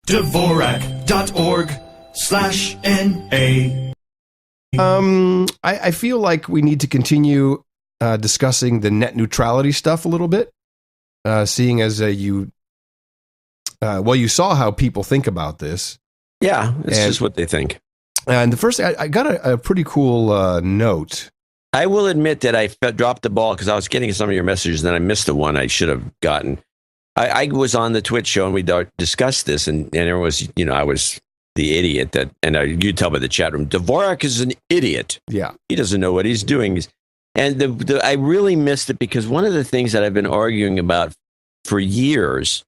Dvorak.org/NA. I feel like we need to continue discussing the net neutrality stuff a little bit, seeing as you saw how people think about this. Yeah, it's just what they think. And the first, I got a pretty cool note. I will admit that I dropped the ball because I was getting some of your messages, and then I missed the one I should have gotten. I was on the Twitch show, and we discussed this, and there was, I was the idiot that, and you tell by the chat room, Dvorak is an idiot. Yeah. He doesn't know what he's doing. And I really missed it because one of the things that I've been arguing about for years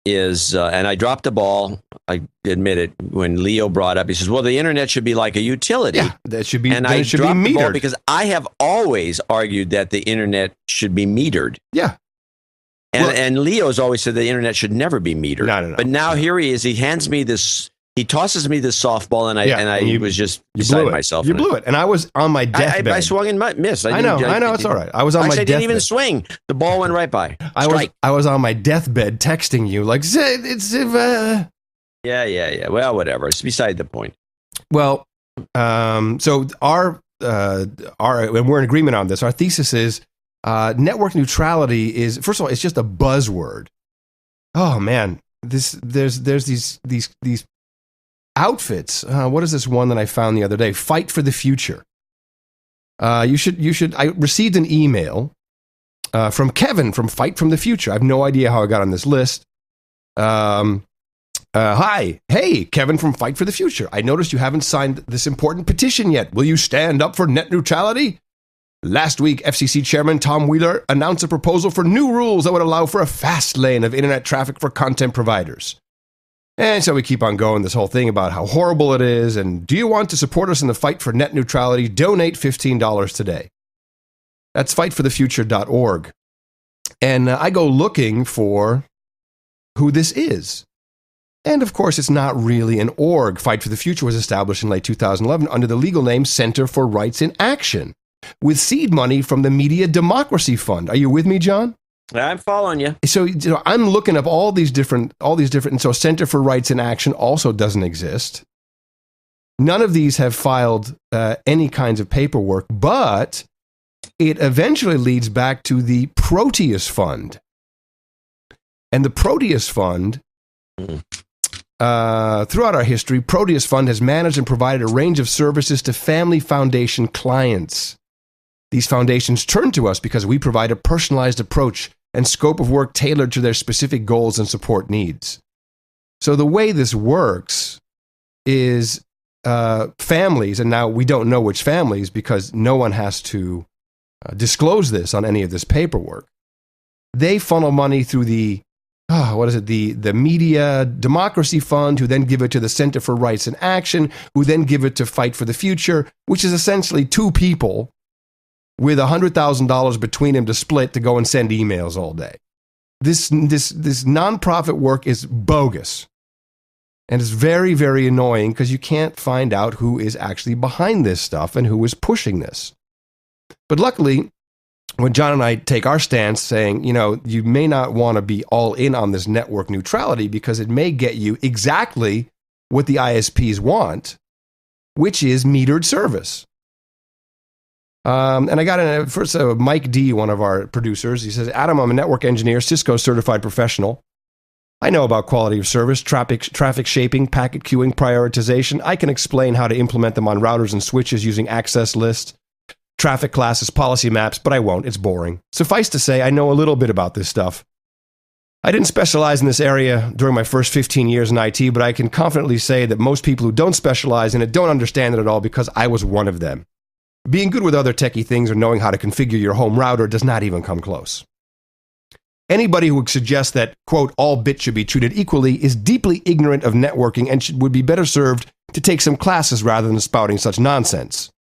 is, and I dropped the ball, I admit it, when Leo brought up, he says, well, the internet should be like a utility. Yeah, that should be, and I should dropped be metered. The ball because I have always argued that the internet should be metered. Yeah. And Leo's always said the internet should never be metered. No. But now here he is, he hands me this, he tosses me this softball, and I was just beside myself. You blew it. And I was on my deathbed. I swung and missed. I know, it's all right. I was on my deathbed. I didn't even swing. The ball went right by. I was on my deathbed texting you, like, Yeah. Well, whatever. It's beside the point. Well, so our and we're in agreement on this. Our thesis is network neutrality is, first of all, it's just a buzzword. Oh man, there's these outfits. What is this one that I found the other day? Fight for the Future. You should. I received an email from Kevin from Fight from the Future. I have no idea how I got on this list. Hi, hey, Kevin from Fight for the Future. I noticed you haven't signed this important petition yet. Will you stand up for net neutrality? Last week, FCC Chairman Tom Wheeler announced a proposal for new rules that would allow for a fast lane of internet traffic for content providers. And so we keep on going, this whole thing about how horrible it is, and do you want to support us in the fight for net neutrality? Donate $15 today. That's fightforthefuture.org. And I go looking for who this is. And of course, it's not really an org. Fight for the Future was established in late 2011 under the legal name Center for Rights in Action, with seed money from the Media Democracy Fund. Are you with me, John? I'm following you. So I'm looking up all these different, and so Center for Rights in Action also doesn't exist. None of these have filed any kinds of paperwork, but it eventually leads back to the Proteus Fund. And the Proteus Fund, throughout our history, Proteus Fund has managed and provided a range of services to family foundation clients. These foundations turn to us because we provide a personalized approach and scope of work tailored to their specific goals and support needs. So the way this works is families, and now we don't know which families because no one has to disclose this on any of this paperwork. They funnel money through the Media Democracy Fund, who then give it to the Center for Rights in Action, who then give it to Fight for the Future, which is essentially two people with $100,000 between them to split to go and send emails all day. This nonprofit work is bogus. And it's very, very annoying because you can't find out who is actually behind this stuff and who is pushing this. But luckily, when John and I take our stance saying, you may not want to be all in on this network neutrality because it may get you exactly what the ISPs want, which is metered service. And I got first Mike D, one of our producers. He says, Adam, I'm a network engineer, Cisco certified professional. I know about quality of service, traffic shaping, packet queuing, prioritization. I can explain how to implement them on routers and switches using access lists, traffic classes, policy maps, but I won't. It's boring. Suffice to say, I know a little bit about this stuff. I didn't specialize in this area during my first 15 years in IT, but I can confidently say that most people who don't specialize in it don't understand it at all because I was one of them. Being good with other techie things or knowing how to configure your home router does not even come close. Anybody who would suggest that, quote, all bits should be treated equally is deeply ignorant of networking and would be better served to take some classes rather than spouting such nonsense.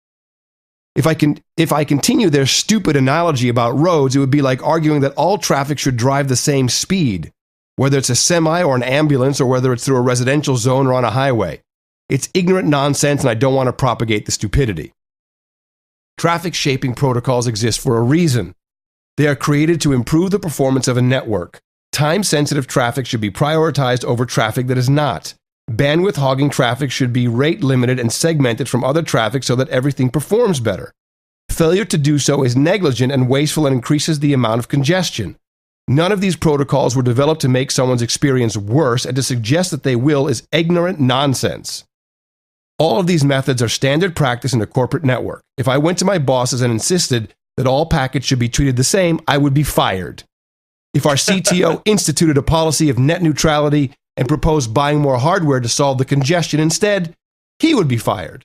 If I continue their stupid analogy about roads, it would be like arguing that all traffic should drive the same speed, whether it's a semi or an ambulance or whether it's through a residential zone or on a highway. It's ignorant nonsense, and I don't want to propagate the stupidity. Traffic shaping protocols exist for a reason. They are created to improve the performance of a network, Time-sensitive traffic should be prioritized over traffic that is not. Bandwidth hogging traffic should be rate limited and segmented from other traffic so that everything performs better. Failure to do so is negligent and wasteful and increases the amount of congestion. None of these protocols were developed to make someone's experience worse, and to suggest that they will is ignorant nonsense. All of these methods are standard practice in a corporate network. If I went to my bosses and insisted that all packets should be treated the same, I would be fired. If our CTO instituted a policy of net neutrality and proposed buying more hardware to solve the congestion instead, he would be fired.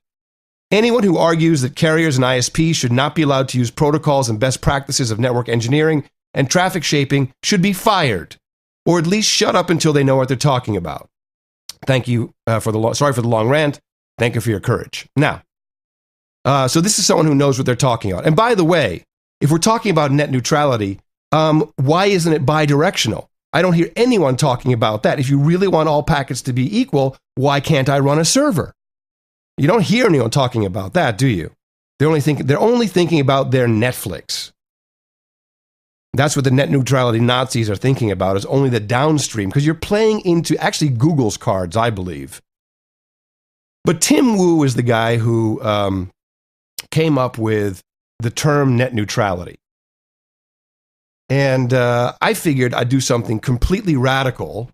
Anyone who argues that carriers and ISPs should not be allowed to use protocols and best practices of network engineering and traffic shaping should be fired, or at least shut up until they know what they're talking about. Thank you sorry for the long rant. Thank you for your courage. Now, so this is someone who knows what they're talking about. And by the way, if we're talking about net neutrality, why isn't it bidirectional? I don't hear anyone talking about that. If you really want all packets to be equal, why can't I run a server? You don't hear anyone talking about that, do you? They're only thinking about their Netflix. That's what the net neutrality Nazis are thinking about, is only the downstream, because you're playing into actually Google's cards, I believe. But Tim Wu is the guy who came up with the term net neutrality. And I figured I'd do something completely radical,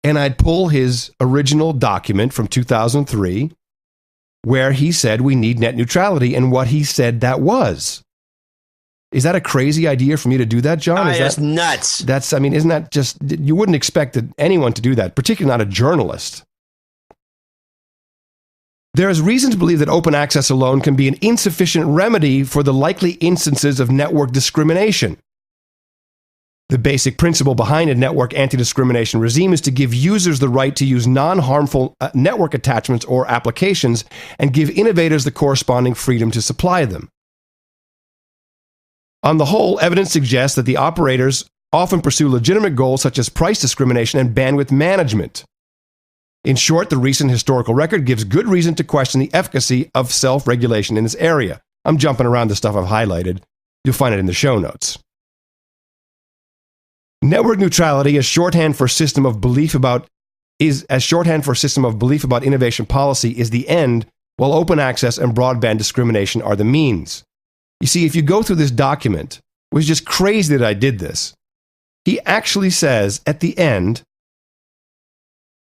and I'd pull his original document from 2003, where he said we need net neutrality, and what he said that was. Is that a crazy idea for me to do that, John? That's nuts. Isn't that just, you wouldn't expect anyone to do that, particularly not a journalist. There is reason to believe that open access alone can be an insufficient remedy for the likely instances of network discrimination. The basic principle behind a network anti-discrimination regime is to give users the right to use non-harmful network attachments or applications, and give innovators the corresponding freedom to supply them. On the whole, evidence suggests that the operators often pursue legitimate goals such as price discrimination and bandwidth management. In short, the recent historical record gives good reason to question the efficacy of self-regulation in this area. I'm jumping around the stuff I've highlighted. You'll find it in the show notes. Network neutrality is shorthand for system of belief about innovation policy is the end, while open access and broadband discrimination are the means. You see, if you go through this document, it was just crazy that I did this. He actually says at the end,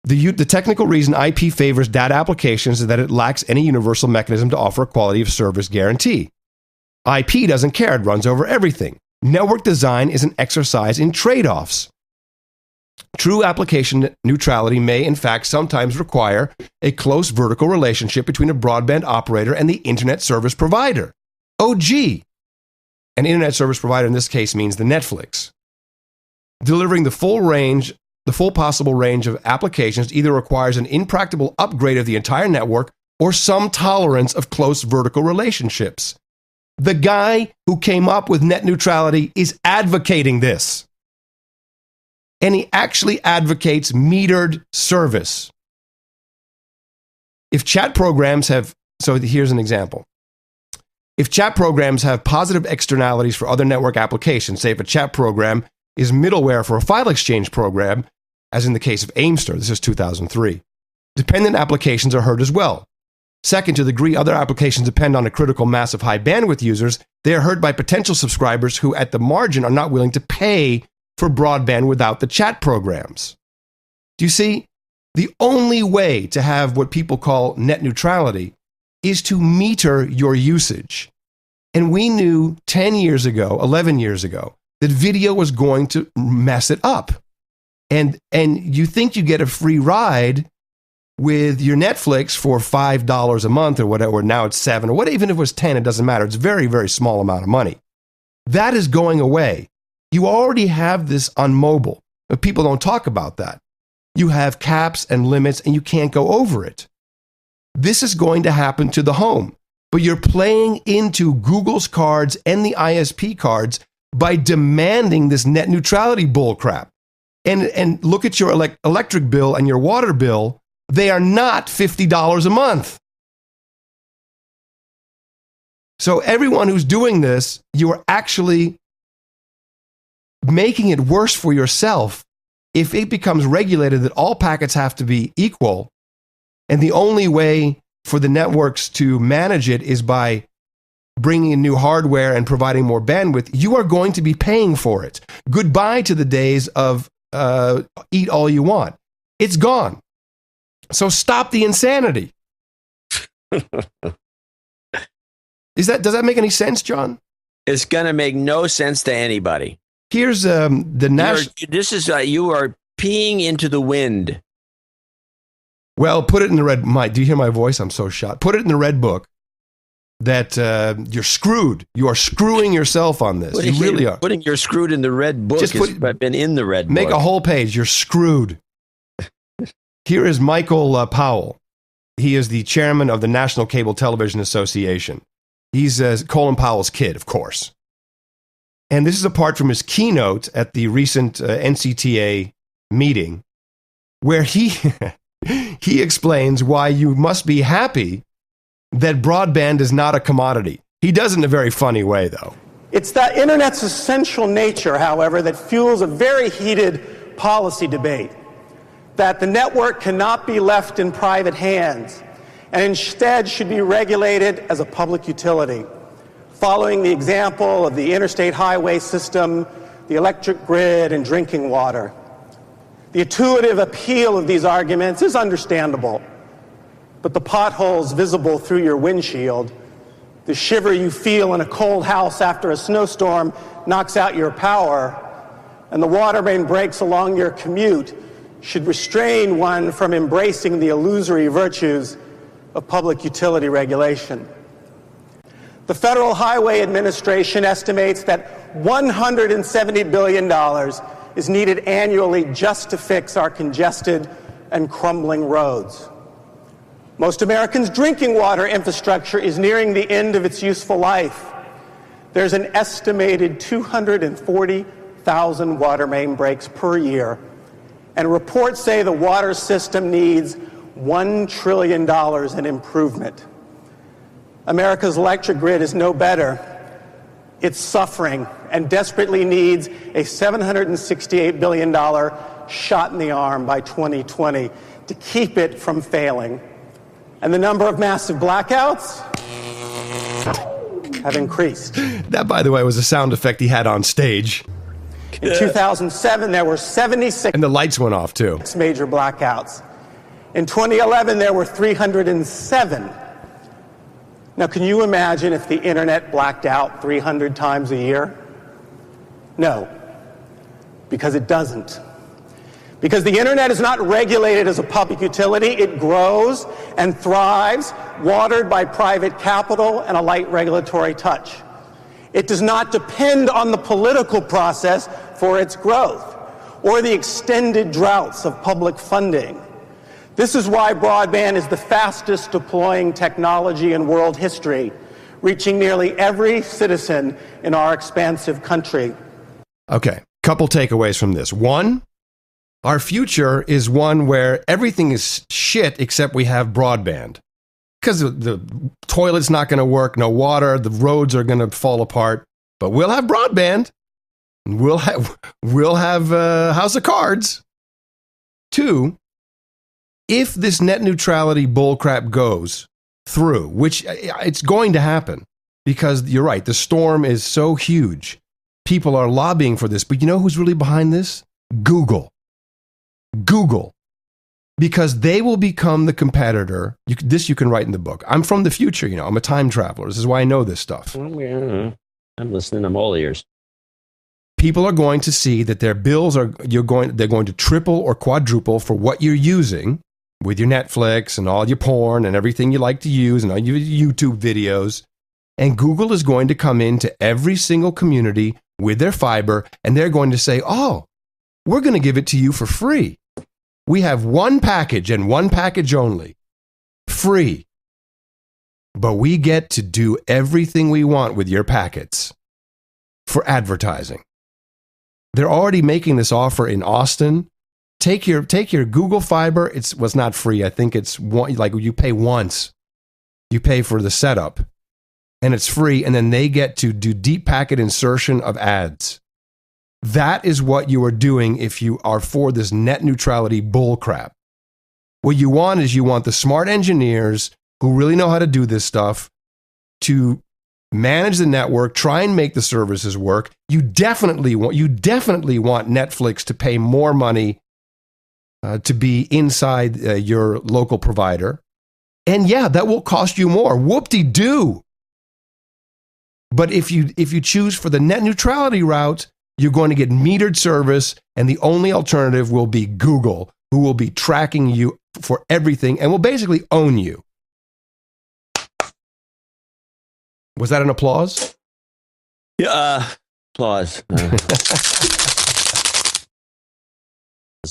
the technical reason IP favors data applications is that it lacks any universal mechanism to offer a quality of service guarantee. IP doesn't care, it runs over everything. Network design is an exercise in trade-offs. True application neutrality may, in fact, sometimes require a close vertical relationship between a broadband operator and the internet service provider. Oh, gee! An internet service provider in this case means the Netflix. Delivering the full possible range of applications either requires an impractical upgrade of the entire network or some tolerance of close vertical relationships. The guy who came up with net neutrality is advocating this. And he actually advocates metered service. If chat programs have, so here's an example. If chat programs have positive externalities for other network applications, say if a chat program is middleware for a file exchange program, as in the case of Aimster, this is 2003, dependent applications are hurt as well. Second, to the degree other applications depend on a critical mass of high bandwidth users, they are hurt by potential subscribers who at the margin are not willing to pay for broadband without the chat programs. Do you see? The only way to have what people call net neutrality is to meter your usage. And we knew 10 years ago, 11 years ago, that video was going to mess it up. And you think you get a free ride with your Netflix for $5 a month or whatever, now it's $7 or what, even if it was 10, it doesn't matter. It's a very, very small amount of money. That is going away. You already have this on mobile, but people don't talk about that. You have caps and limits and you can't go over it. This is going to happen to the home, but you're playing into Google's cards and the ISP cards by demanding this net neutrality bullcrap. And look at your electric bill and your water bill. They are not $50 a month. So everyone who's doing this, you are actually making it worse for yourself if it becomes regulated that all packets have to be equal, and the only way for the networks to manage it is by bringing in new hardware and providing more bandwidth, you are going to be paying for it. Goodbye to the days of eat all you want. It's gone. So stop the insanity. Does that make any sense, John? It's going to make no sense to anybody. Here's the national. This is you are peeing into the wind. Well, put it in the red. Do you hear my voice? I'm so shot. Put it in the red book. That you're screwed. You are screwing yourself on this. You really are. Putting you're screwed in the red book. I've been in the red book. Make a whole page. You're screwed. Here is Michael Powell. He is the chairman of the National Cable Television Association. He's Colin Powell's kid, of course. And this is apart from his keynote at the recent NCTA meeting, where he explains why you must be happy that broadband is not a commodity. He does it in a very funny way, though. It's the Internet's essential nature, however, that fuels a very heated policy debate, that the network cannot be left in private hands and instead should be regulated as a public utility, following the example of the interstate highway system, the electric grid, and drinking water. The intuitive appeal of these arguments is understandable. But the potholes visible through your windshield, the shiver you feel in a cold house after a snowstorm knocks out your power, and the water main breaks along your commute should restrain one from embracing the illusory virtues of public utility regulation. The Federal Highway Administration estimates that $170 billion is needed annually just to fix our congested and crumbling roads. Most Americans' drinking water infrastructure is nearing the end of its useful life. There's an estimated 240,000 water main breaks per year, and reports say the water system needs $1 trillion in improvement. America's electric grid is no better. It's suffering and desperately needs a $768 billion shot in the arm by 2020 to keep it from failing. And the number of massive blackouts have increased. That, by the way, was a sound effect he had on stage. In 2007, there were 76 and the lights went off, too. Major blackouts. In 2011, there were 307. Now, can you imagine if the internet blacked out 300 times a year? No, because it doesn't. Because the internet is not regulated as a public utility. It grows and thrives, watered by private capital and a light regulatory touch. It does not depend on the political process for its growth or the extended droughts of public funding. This is why broadband is the fastest deploying technology in world history, reaching nearly every citizen in our expansive country. Okay, couple takeaways from this. One, our future is one where everything is shit except we have broadband. Because the toilet's not going to work, no water, the roads are going to fall apart. But we'll have broadband. We'll have House of Cards. Two, if this net neutrality bullcrap goes through, which it's going to happen, because you're right, the storm is so huge. People are lobbying for this. But you know who's really behind this? Google. Because they will become the competitor. This you can write in the book. I'm from the future, I'm a time traveler. This is why I know this stuff. I'm listening. I'm all ears. People are going to see that their bills they're going to triple or quadruple for what you're using with your Netflix and all your porn and everything you like to use and all your YouTube videos. And Google is going to come into every single community with their fiber, and they're going to say, oh, we're going to give it to you for free. We have one package and one package only, free. But we get to do everything we want with your packets for advertising. They're already making this offer in Austin. Take your Google Fiber. It's not free. I think it's like you pay once. You pay for the setup, and it's free. And then they get to do deep packet insertion of ads. That is what you are doing if you are for this net neutrality bullcrap. What you want is you want the smart engineers who really know how to do this stuff to manage the network, try and make the services work. You definitely want Netflix to pay more money to be inside your local provider. And yeah, that will cost you more. Whoop-de-doo. But if you choose for the net neutrality route, you're going to get metered service, and the only alternative will be Google, who will be tracking you for everything and will basically own you. Was that an applause? Yeah, applause. That's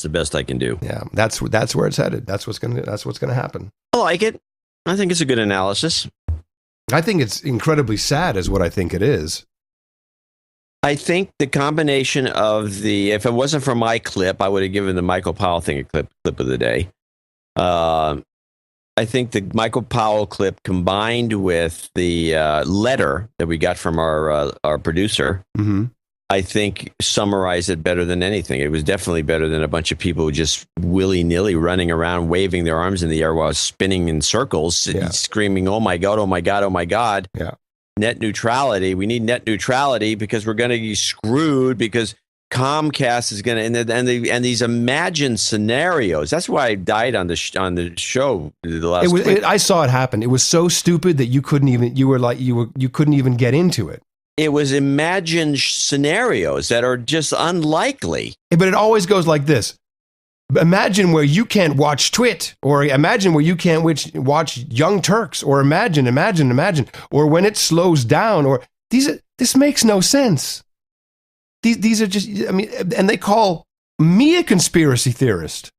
the best I can do. Yeah, that's where it's headed. That's what's gonna happen. I like it. I think it's a good analysis. I think it's incredibly sad, is what I think it is. I think the combination of if it wasn't for my clip, I would have given the Michael Powell thing a clip of the day. I think the Michael Powell clip combined with the letter that we got from our producer, Mm-hmm. I think summarized it better than anything. It was definitely better than a bunch of people just willy-nilly running around, waving their arms in the air while spinning in circles, screaming, "Oh my God, oh my God, oh my God." Yeah. Net neutrality. We need net neutrality because we're going to be screwed because Comcast is going to, and these imagined scenarios. That's why I died on the show the last week. I saw it happen. It was so stupid that you couldn't even get into it. It was imagined scenarios that are just unlikely. But it always goes like this. Imagine where you can't watch Twit, or imagine where you can't watch Young Turks, or imagine, or when it slows down, or this makes no sense. These are just, and they call me a conspiracy theorist.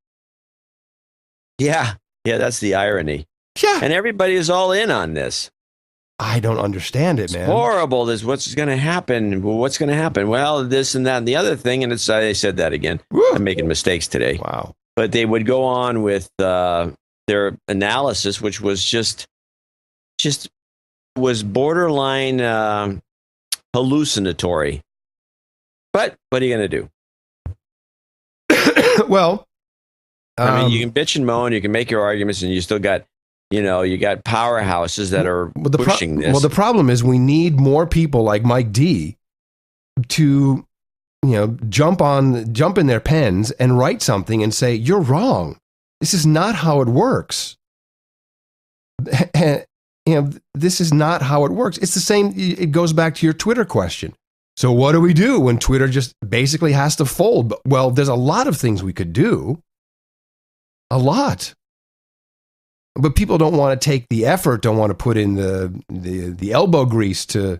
Yeah, that's the irony. Yeah. And everybody is all in on this. I don't understand it, man. It's horrible. This what's going to happen. Well, what's going to happen? Well, this and that and the other thing. And I said that again. Woo. I'm making mistakes today. Wow. But they would go on with their analysis, which was just was borderline hallucinatory. But what are you going to do? Well, I mean, you can bitch and moan, you can make your arguments, and you still got, you got powerhouses that are pushing this. Well, the problem is we need more people like Mike D to, jump in their pens and write something and say, you're wrong. This is not how it works. This is not how it works. It's the same. It goes back to your Twitter question. So what do we do when Twitter just basically has to fold? Well, there's a lot of things we could do. A lot. But people don't want to take the effort, don't want to put in the elbow grease to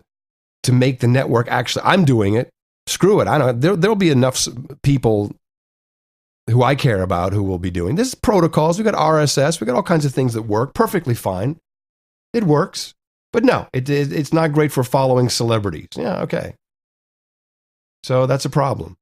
make the network actually. I'm doing it. Screw it. I don't. There'll be enough people who I care about who will be doing this. Protocols. We got RSS. We got all kinds of things that work perfectly fine. It works, but no, it's not great for following celebrities. Yeah, okay. So that's a problem.